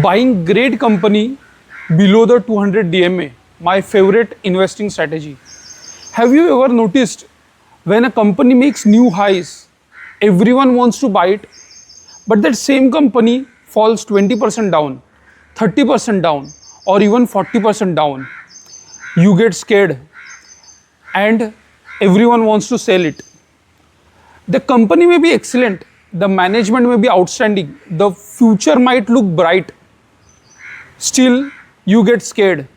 Buying great company below the 200 DMA, my favorite investing strategy. Have you ever noticed when a company makes new highs, everyone wants to buy it, but that same company falls 20% down, 30% down, or even 40% down. You get scared and everyone wants to sell it. The company may be excellent, the management may be outstanding, the future might look bright. Still, you get scared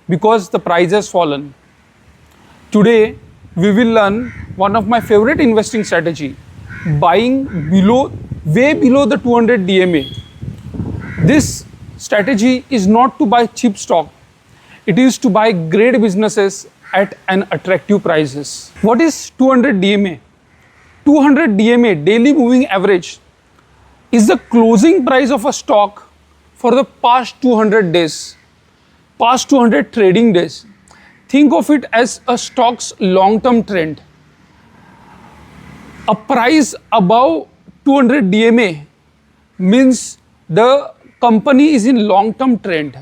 because the price has fallen. Today, we will learn one of my favorite investing strategy, buying way below the 200 DMA. This strategy is not to buy cheap stock. It is to buy great businesses at an attractive prices. What is 200 DMA? 200 DMA, daily moving average, is the closing price of a stock for the past 200 days, past 200 trading days. Think of it as a stock's long-term trend. A price above 200 DMA means the company is in long-term trend.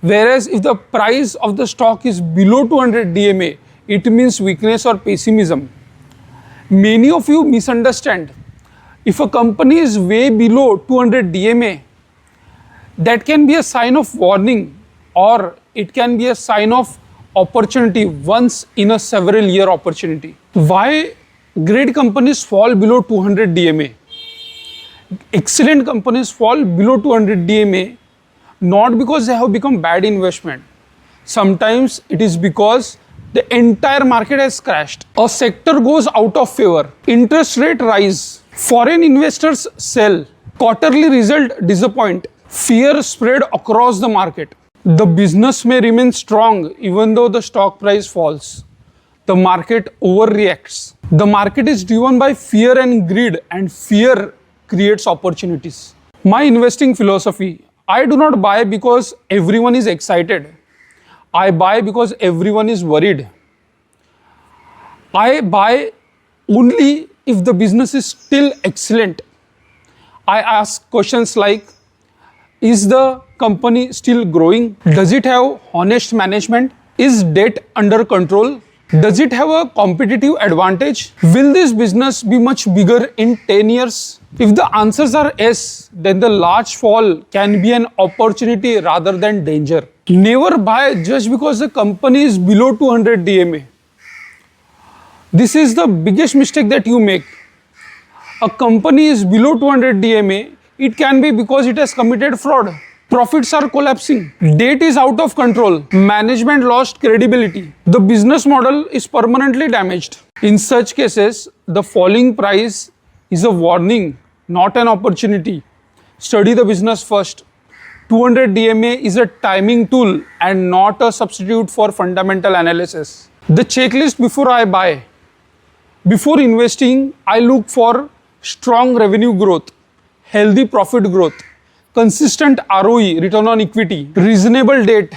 Whereas if the price of the stock is below 200 DMA, it means weakness or pessimism. Many of you misunderstand. If a company is way below 200 DMA, that can be a sign of warning, or it can be a sign of opportunity, once in a several year opportunity. Why great companies fall below 200 DMA? Excellent companies fall below 200 DMA not because they have become bad investment. Sometimes it is because the entire market has crashed. A sector goes out of favor. Interest rate rise. Foreign investors sell. Quarterly result disappoint. Fear spread across the market. The business may remain strong even though the stock price falls. The market overreacts. The market is driven by fear and greed, and fear creates opportunities. My investing philosophy: I do not buy because everyone is excited. I buy because everyone is worried. I buy only if the business is still excellent. I ask questions like, is the company still growing? Does it have honest management? Is debt under control? Does it have a competitive advantage? Will this business be much bigger in 10 years? If the answers are yes, then the large fall can be an opportunity rather than danger. Never buy just because the company is below 200 DMA. This is the biggest mistake that you make. A company is below 200 DMA, it can be because it has committed fraud. Profits are collapsing. Debt is out of control. Management lost credibility. The business model is permanently damaged. In such cases, the falling price is a warning, not an opportunity. Study the business first. 200 DMA is a timing tool and not a substitute for fundamental analysis. The checklist before I buy. Before investing, I look for strong revenue growth, healthy profit growth, consistent ROE, return on equity, reasonable debt,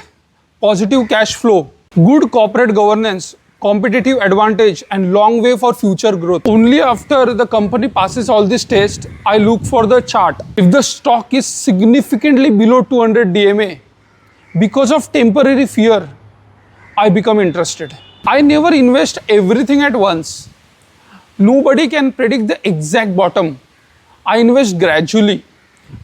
positive cash flow, good corporate governance, competitive advantage, and long way for future growth. Only after the company passes all these tests, I look for the chart. If the stock is significantly below 200 DMA, because of temporary fear, I become interested. I never invest everything at once. Nobody can predict the exact bottom. I invest gradually.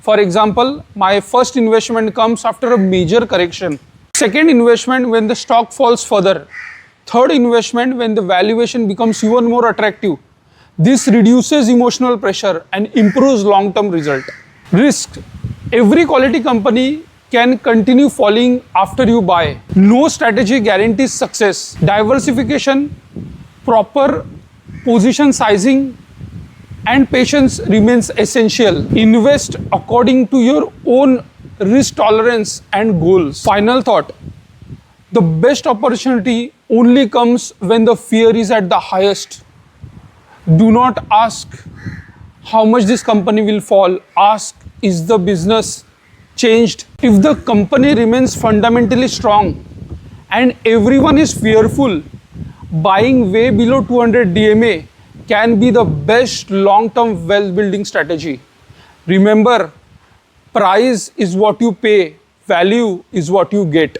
For example, my first investment comes after a major correction. Second investment when the stock falls further. Third investment when the valuation becomes even more attractive. This reduces emotional pressure and improves long-term result. Risk. Every quality company can continue falling after you buy. No strategy guarantees success. Diversification, proper position sizing, and patience remains essential. Invest according to your own risk tolerance and goals. Final thought: the best opportunity only comes when the fear is at the highest. Do not ask how much this company will fall. Ask, is the business changed? If the company remains fundamentally strong and everyone is fearful, buying way below 200 DMA can be the best long-term wealth building strategy. Remember, Price is what you pay, value is what you get.